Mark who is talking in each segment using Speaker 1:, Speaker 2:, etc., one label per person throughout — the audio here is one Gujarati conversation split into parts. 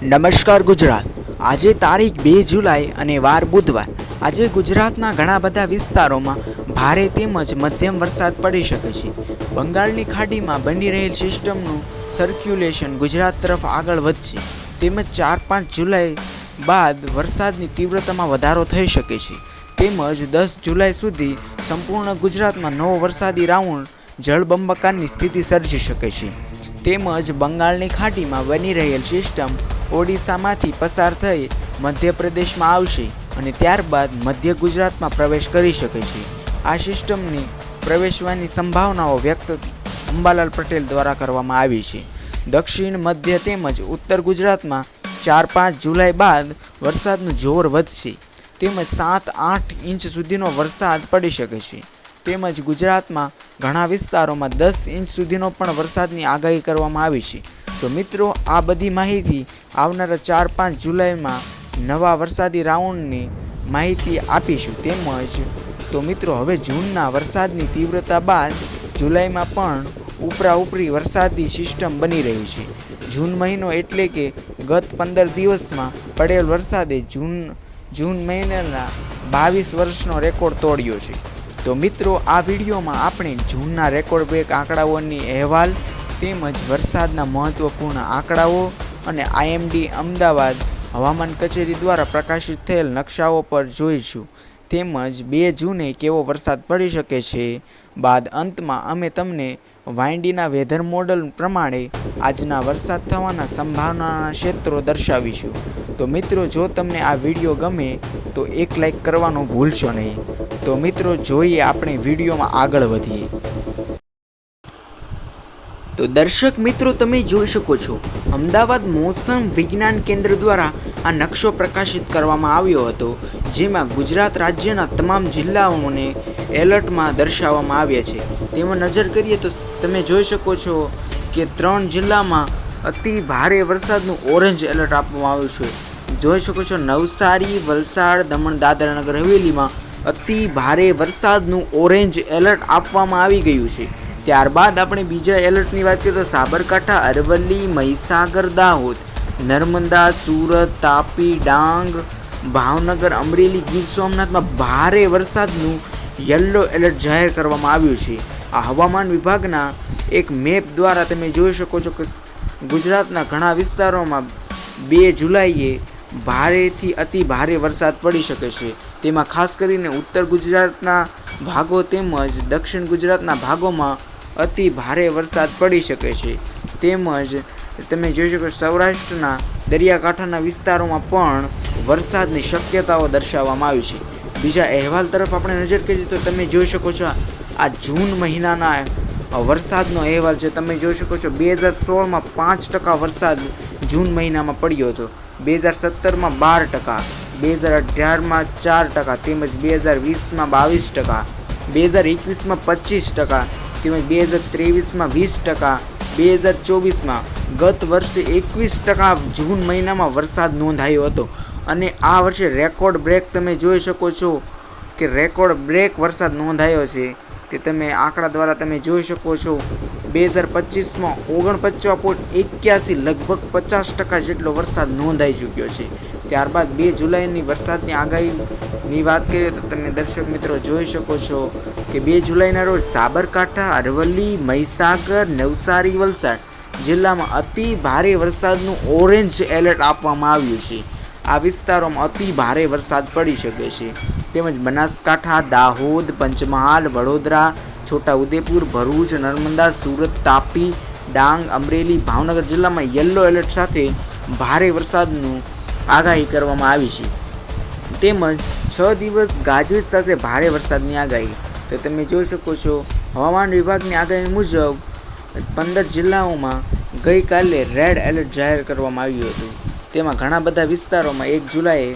Speaker 1: નમસ્કાર ગુજરાત। આજે તારીખ 2 જુલાઈ અને વાર બુધવાર। આજે ગુજરાતના ઘણા બધા વિસ્તારોમાં ભારે તેમજ મધ્યમ વરસાદ પડી શકે છે। બંગાળની ખાડીમાં બની રહેલ સિસ્ટમનું સર્ક્યુલેશન ગુજરાત તરફ આગળ વધશે તેમજ 4-5 જુલાઈ બાદ વરસાદની તીવ્રતામાં વધારો થઈ શકે છે તેમજ 10 જુલાઈ સુધી સંપૂર્ણ ગુજરાતમાં નવો વરસાદી રાઉન્ડ જળબંબાકારની સ્થિતિ સર્જી શકે છે તેમજ બંગાળની ખાડીમાં બની રહેલ સિસ્ટમ ઓડિશામાંથી પસાર થઈ મધ્યપ્રદેશમાં આવશે અને ત્યારબાદ મધ્ય ગુજરાતમાં પ્રવેશ કરી શકે છે। આ સિસ્ટમની પ્રવેશવાની સંભાવનાઓ વ્યક્ત અંબાલાલ પટેલ દ્વારા કરવામાં આવી છે। દક્ષિણ મધ્ય તેમજ ઉત્તર ગુજરાતમાં 4-5 જુલાઈ બાદ વરસાદનું જોર વધશે તેમજ 7-8 ઇંચ સુધીનો વરસાદ પડી શકે છે તેમજ ગુજરાતમાં ઘણા વિસ્તારોમાં 10 ઇંચ સુધીનો પણ વરસાદની આગાહી કરવામાં આવી છે। તો મિત્રો, આ બધી માહિતી આવનારા 4-5 જુલાઈમાં નવા વરસાદી રાઉન્ડની માહિતી આપીશું તેમજ તો મિત્રો, હવે જૂનના વરસાદની તીવ્રતા બાદ જુલાઈમાં પણ ઉપરી વરસાદી સિસ્ટમ બની રહી છે। જૂન મહિનો એટલે કે ગત 15 દિવસમાં પડેલ વરસાદે જૂન મહિનાના 22 વર્ષનો રેકોર્ડ તોડ્યો છે। તો મિત્રો, આ વિડીયોમાં આપણે જૂનના રેકોર્ડ બ્રેક આંકડાઓની અહેવાલ તેમજ વરસાદના મહત્વપૂર્ણ આંકડાઓ અને IMD અમદાવાદ હવામાન કચેરી દ્વારા પ્રકાશિત થયેલ નકશાઓ પર જોઈશું તેમજ 2 જૂને કેવો વરસાદ પડી શકે છે। બાદ અંતમાં અમે તમને વાયડીના વેધર મોડલ પ્રમાણે આજના વરસાદ થવાના સંભાવનાના ક્ષેત્રો દર્શાવીશું। તો મિત્રો, જો તમને આ વિડીયો ગમે તો એક લાઈક કરવાનું ભૂલશો નહીં। તો મિત્રો, જોઈએ આપણે વિડીયોમાં આગળ વધીએ। તો દર્શક મિત્રો, તમે જોઈ શકો છો અમદાવાદ મોસમ વિજ્ઞાન કેન્દ્ર દ્વારા આ નકશો પ્રકાશિત કરવામાં આવ્યો હતો જેમાં ગુજરાત રાજ્યના તમામ જિલ્લાઓને એલર્ટમાં દર્શાવવામાં આવ્યા છે। તેમાં નજર કરીએ તો તમે જોઈ શકો છો કે 3 જિલ્લામાં અતિ ભારે વરસાદનું ઓરેન્જ એલર્ટ આપવામાં આવ્યું છે। જોઈ શકો છો નવસારી, વલસાડ, દમણ, દાદરા નગર હવેલીમાં અતિ ભારે વરસાદનું ઓરેન્જ એલર્ટ આપવામાં આવી ગયું છે। ત્યારબાદ આપણે બીજા એલર્ટની વાત કરીએ તો સાબરકાંઠા, અરવલ્લી, મહીસાગર, દાહોદ, નર્મદા, સુરત, તાપી, ડાંગ, ભાવનગર, અમરેલી, ગીર સોમનાથમાં ભારે વરસાદનું યલો એલર્ટ જાહેર કરવામાં આવ્યું છે। આ હવામાન વિભાગના એક મેપ દ્વારા તમે જોઈ શકો છો કે ગુજરાતના ઘણા વિસ્તારોમાં 2 જુલાઈએ ભારેથી અતિ ભારે વરસાદ પડી શકે છે। તેમાં ખાસ કરીને ઉત્તર ગુજરાતના ભાગો તેમજ દક્ષિણ ગુજરાતના ભાગોમાં અતિ ભારે વરસાદ પડી શકે છે તેમજ તમે જોઈ શકો સૌરાષ્ટ્રના દરિયાકાંઠાના વિસ્તારોમાં પણ વરસાદની શક્યતાઓ દર્શાવવામાં આવી છે। બીજા અહેવાલ તરફ આપણે નજર કરીએ તો તમે જોઈ શકો છો આ જૂન મહિનાના વરસાદનો અહેવાલ છે। તમે જોઈ શકો છો 2016માં 5% વરસાદ જૂન મહિનામાં પડ્યો હતો, 2017માં 12%, 2018માં 4% તેમજ 2020માં 22%, 2021માં 25% તેમજ 2023માં 20%, 2024માં ગત વર્ષે 21% જૂન મહિનામાં વરસાદ નોંધાયો હતો અને આ વર્ષે રેકોર્ડ બ્રેક તમે જોઈ શકો છો કે રેકોર્ડ બ્રેક વરસાદ નોંધાયો છે તે તમે આંકડા દ્વારા તમે જોઈ શકો છો। 2025માં 49.81 લગભગ 50% જેટલો વરસાદ નોંધાઈ ચૂક્યો છે। ત્યારબાદ 2 જુલાઈની વરસાદની આગાહીની વાત કરીએ તો તમે દર્શક મિત્રો જોઈ શકો છો કે 2 જુલાઈના રોજ સાબરકાંઠા, અરવલ્લી, મહીસાગર, નવસારી, વલસાડ જિલ્લામાં અતિ ભારે વરસાદનું ઓરેન્જ એલર્ટ આપવામાં આવ્યું છે। આ વિસ્તારોમાં અતિ ભારે વરસાદ પડી શકે છે તેમજ બનાસકાંઠા, દાહોદ, પંચમહાલ, વડોદરા, છોટાઉદેપુર, ભરૂચ, નર્મદા, સુરત, તાપી, ડાંગ, અમરેલી, ભાવનગર જિલ્લામાં યલો એલર્ટ સાથે ભારે વરસાદનું આગાહી કરવામાં આવી છે તેમજ 6 દિવસ ગાજવીજ સાથે ભારે વરસાદની આગાહી। તો તમે જોઈ શકો છો હવામાન વિભાગની આગાહી મુજબ 15 જિલ્લાઓમાં ગઈકાલે રેડ એલર્ટ જાહેર કરવામાં આવ્યું હતું તેમાં ઘણા બધા વિસ્તારોમાં 1 જુલાઈએ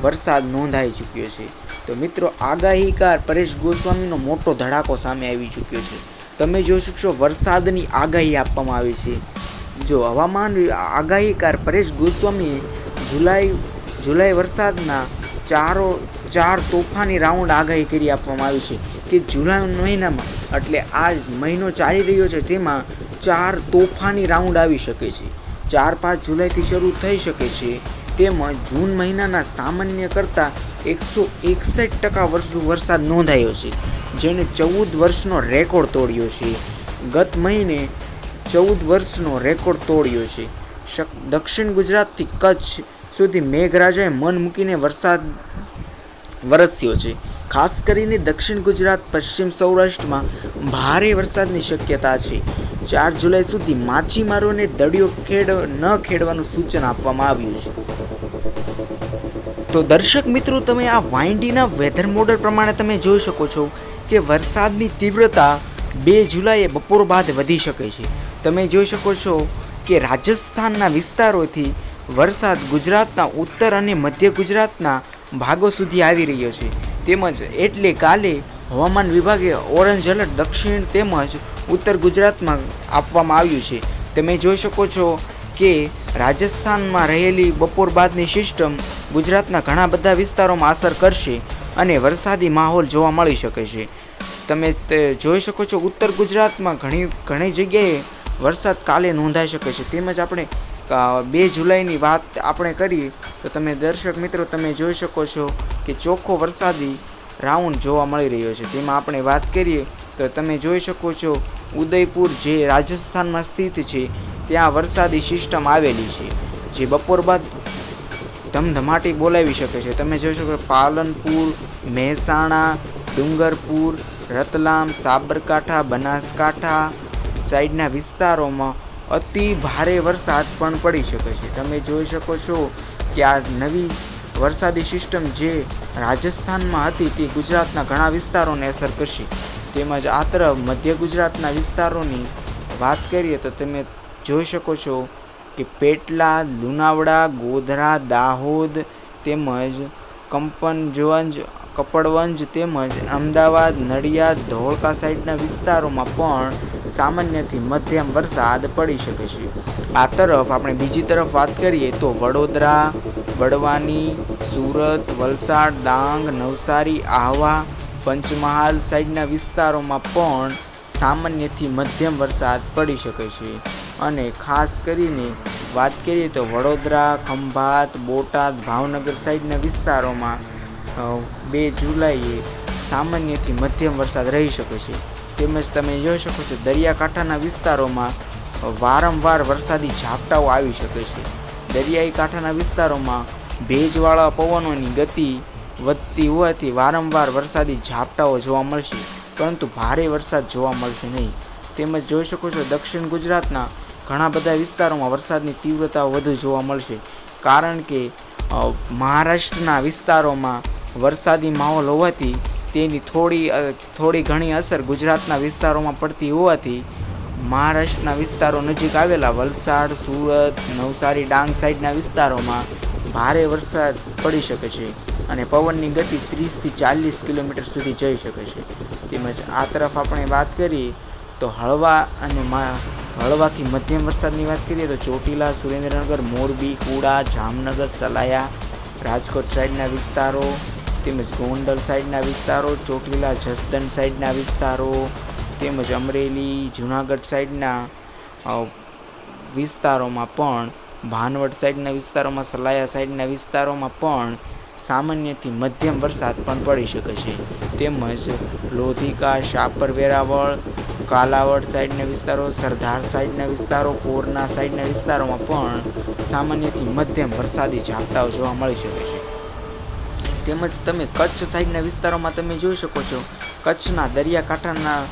Speaker 1: વરસાદ નોંધાઈ ચૂક્યો છે। તો મિત્રો, આગાહીકાર પરેશ ગોસ્વામીનો મોટો ધડાકો સામે આવી ચૂક્યો છે। તમે જોઈ શકશો વરસાદની આગાહી આપવામાં આવી છે। જો હવામાન આગાહીકાર પરેશ ગોસ્વામીએ જુલાઈ વરસાદના 4 તોફાની રાઉન્ડ આગાહી કરી આપવામાં આવી છે કે જુલાઈ મહિનામાં એટલે આ મહિનો ચાલી રહ્યો છે તેમાં 4 તોફાની રાઉન્ડ આવી શકે છે। 4-5 જુલાઈથી શરૂ થઈ શકે છે. તેમજ જૂન મહિનાના સામાન્ય કરતાં 161% વરસાદ નોંધાયો છે, જેણે 14 વર્ષનો રેકોર્ડ તોડ્યો છે. ગત મહિને 14 વર્ષનો રેકોર્ડ તોડ્યો છે. દક્ષિણ ગુજરાતથી કચ્છ સુધી મેઘરાજાએ મન મૂકીને વરસાદ વરસ્યો છે. ખાસ કરીને દક્ષિણ ગુજરાત, પશ્ચિમ સૌરાષ્ટ્રમાં ભારે વરસાદની શક્યતા છે. 4 જુલાઈ સુધી માછીમારોને દરિયો ન ખેડવાનું સૂચન આપવામાં આવ્યું છે. તો દર્શક મિત્રો, તમે આ વાયંડીના વેધર મોડલ પ્રમાણે તમે જોઈ શકો છો કે વરસાદની તીવ્રતા 2 જુલાઈએ બપોર બાદ વધી શકે છે. તમે જોઈ શકો છો કે રાજસ્થાનના વિસ્તારોથી વરસાદ ગુજરાતના ઉત્તર અને મધ્ય ગુજરાતના ભાગો સુધી આવી રહ્યો છે. તેમજ એટલે કાલે હવામાન વિભાગે ઓરેન્જ એલર્ટ દક્ષિણ તેમજ ઉત્તર ગુજરાતમાં આપવામાં આવ્યું છે. તમે જોઈ શકો છો કે રાજસ્થાનમાં રહેલી બપોર બાદની સિસ્ટમ ગુજરાતના ઘણા બધા વિસ્તારોમાં અસર કરશે અને વરસાદી માહોલ જોવા મળી શકે છે. તમે જોઈ શકો છો ઉત્તર ગુજરાતમાં ઘણી જગ્યાએ વરસાદ કાલે નોંધાઈ શકે છે. તેમજ આપણે 2 જુલાઈની વાત આપણે કરીએ તો તમે દર્શક મિત્રો તમે જોઈ શકો છો કે ચોખ્ખો વરસાદી રાઉન્ડ જોવા મળી રહ્યો છે. તેમાં આપણે વાત કરીએ તો તમે જોઈ શકો છો ઉદયપુર જે રાજસ્થાનમાં સ્થિત છે ત્યાં વરસાદી સિસ્ટમ આવેલી છે, જે બપોર બાદ ધમધમાટી બોલાવી શકે છે. તમે જોઈ શકો પાલનપુર, મહેસાણા, ડુંગરપુર, રતલામ, સાબરકાંઠા, બનાસકાંઠા સાઈડના વિસ્તારોમાં અતિ ભારે વરસાદ પણ પડી શકે છે. તમે જોઈ શકો છો કે આ નવી વરસાદી સિસ્ટમ જે રાજસ્થાનમાં હતી તે ગુજરાતના ઘણા વિસ્તારોને અસર કરશે. તેમજ આ તરફ મધ્ય ગુજરાતના વિસ્તારોની વાત કરીએ તો તમે જોઈ શકો છો કે પેટલા, લુણાવાડા, ગોધરા, દાહોદ તેમજ કપડવંજ તેમજ અમદાવાદ, નડિયાદ, ધોળકા સાઈડના વિસ્તારોમાં પણ સામાન્યથી મધ્યમ વરસાદ પડી શકે છે. આ તરફ આપણે બીજી તરફ વાત કરીએ તો વડોદરા, બડવાની, સુરત, વલસાડ, ડાંગ, નવસારી, આહવા, પંચમહાલ સાઈડના વિસ્તારોમાં પણ સામાન્યથી મધ્યમ વરસાદ પડી શકે છે. અને ખાસ કરીને વાત કરીએ તો વડોદરા, ખંભાત, બોટાદ, ભાવનગર સાઈડના વિસ્તારોમાં 2 જુલાઈએ સામાન્યથી મધ્યમ વરસાદ રહી શકે છે. તેમજ તમે જોઈ શકો છો દરિયાકાંઠાના વિસ્તારોમાં વારંવાર વરસાદી ઝાપટાઓ આવી શકે છે. દરિયાઈ કાંઠાના વિસ્તારોમાં ભેજવાળા પવનોની ગતિ વધતી હોવાથી વારંવાર વરસાદી ઝાપટાઓ જોવા મળશે, પરંતુ ભારે વરસાદ જોવા મળશે નહીં. તેમજ જોઈ શકો છો દક્ષિણ ગુજરાતના ઘણા બધા વિસ્તારોમાં વરસાદની તીવ્રતા વધુ જોવા મળશે, કારણ કે મહારાષ્ટ્રના વિસ્તારોમાં વરસાદી માહોલ હોવાથી તેની થોડી ઘણી અસર ગુજરાતના વિસ્તારોમાં પડતી હોવાથી મહારાષ્ટ્રના વિસ્તારો નજીક આવેલા વલસાડ, સુરત, નવસારી, ડાંગ સાઈડના વિસ્તારોમાં ભારે વરસાદ પડી શકે છે અને પવનની ગતિ 30થી 40 કિલોમીટર સુધી જઈ શકે છે. તેમજ આ તરફ આપણે વાત કરીએ તો હળવાથી મધ્યમ વરસાદની વાત કરીએ તો ચોટીલા, સુરેન્દ્રનગર, મોરબી, કુડા, જામનગર, સલાયા, રાજકોટ સાઈડના વિસ્તારો તેમજ ગોંડલ સાઈડના વિસ્તારો, ચોટીલા, જસદણ સાઈડના વિસ્તારો તેમજ અમરેલી, જૂનાગઢ સાઈડના વિસ્તારોમાં પણ, ભાનવડ સાઈડના વિસ્તારોમાં, સલાયા સાઈડના વિસ્તારોમાં પણ સામાન્યથી મધ્યમ વરસાદ પણ પડી શકે છે. તેમજ લોધિકા, શાપર, વેરાવળ, કાલાવડ સાઈડના વિસ્તારો, સરદાર સાઈડના વિસ્તારો, કોરના સાઈડના વિસ્તારોમાં પણ સામાન્યથી મધ્યમ વરસાદી ઝાપટાઓ જોવા મળી શકે છે. તેમજ તમે કચ્છ સાઈડના વિસ્તારોમાં તમે જોઈ શકો છો કચ્છના દરિયાકાંઠાના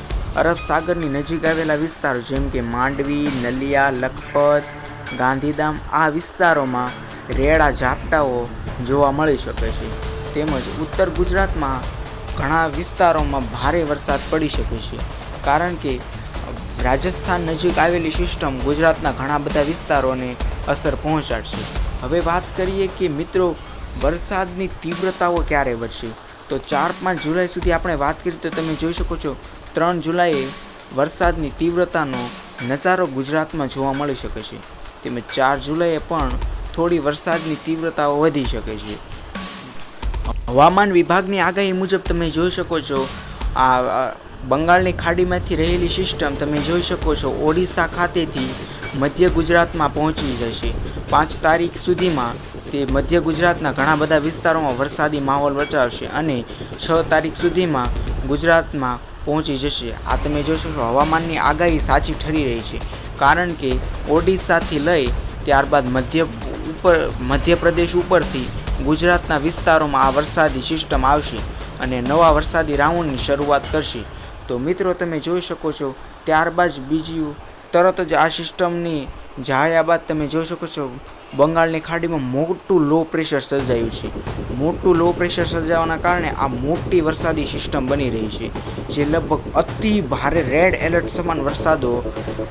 Speaker 1: અરબ સાગરની નજીક આવેલા વિસ્તારો જેમ કે માંડવી, નલિયા, લખપત, ગાંધીધામ આ વિસ્તારોમાં રેડા ઝાપટાઓ જોવા મળી શકે છે. તેમજ ઉત્તર ગુજરાતમાં ઘણા વિસ્તારોમાં ભારે વરસાદ પડી શકે છે, કારણ કે રાજસ્થાન નજીક આવેલી સિસ્ટમ ગુજરાતના ઘણા બધા વિસ્તારોને અસર પહોંચાડશે. હવે વાત કરીએ કે મિત્રો વરસાદની તીવ્રતાઓ ક્યારે વધશે, તો 4-5 જુલાઈ સુધી આપણે વાત કરીએ તો તમે જોઈ શકો છો 3 જુલાઈએ વરસાદની તીવ્રતાનો નજારો ગુજરાતમાં જોવા મળી શકે છે. તેમજ 4 જુલાઈએ પણ થોડી વરસાદની તીવ્રતાઓ વધી શકે છે. હવામાન વિભાગની આગાહી મુજબ તમે જોઈ શકો છો આ બંગાળની ખાડીમાંથી રહેલી સિસ્ટમ તમે જોઈ શકો છો ઓડિશા ખાતેથી મધ્ય ગુજરાતમાં પહોંચી જશે. 5 તારીખ સુધીમાં તે મધ્ય ગુજરાતના ઘણા બધા વિસ્તારોમાં વરસાદી માહોલ રચાશે અને 6 તારીખ સુધીમાં ગુજરાતમાં પહોંચી જશે. આ તમે જોશો હવામાનની આગાહી સાચી ઠરી રહી છે, કારણ કે ઓડિશાથી લઈ ત્યારબાદ મધ્યપ્રદેશ ઉપરથી ગુજરાતના વિસ્તારોમાં આ વરસાદી સિસ્ટમ આવશે અને નવા વરસાદી રાઉન્ડની શરૂઆત કરશે. તો મિત્રો તમે જોઈ શકો છો, ત્યારબાદ બીજું તરત જ આ સિસ્ટમની જાળ્યા બાદ તમે જોઈ શકો છો બંગાળની ખાડીમાં મોટું લો પ્રેશર સર્જાયું છે. મોટું લો પ્રેશર સર્જાવાના કારણે આ મોટી વરસાદી સિસ્ટમ બની રહી છે, જે લગભગ અતિ ભારે રેડ એલર્ટ સમાન વરસાદો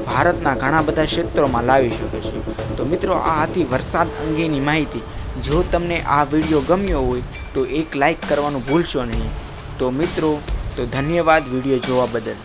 Speaker 1: ભારતના ઘણા બધા ક્ષેત્રોમાં લાવી શકે છે. તો મિત્રો આ હતી વરસાદ અંગેની માહિતી. જો તમને આ વિડીયો ગમ્યો હોય તો એક લાઈક કરવાનું ભૂલશો નહીં. તો મિત્રો ધન્યવાદ વિડીયો જોવા બદલ.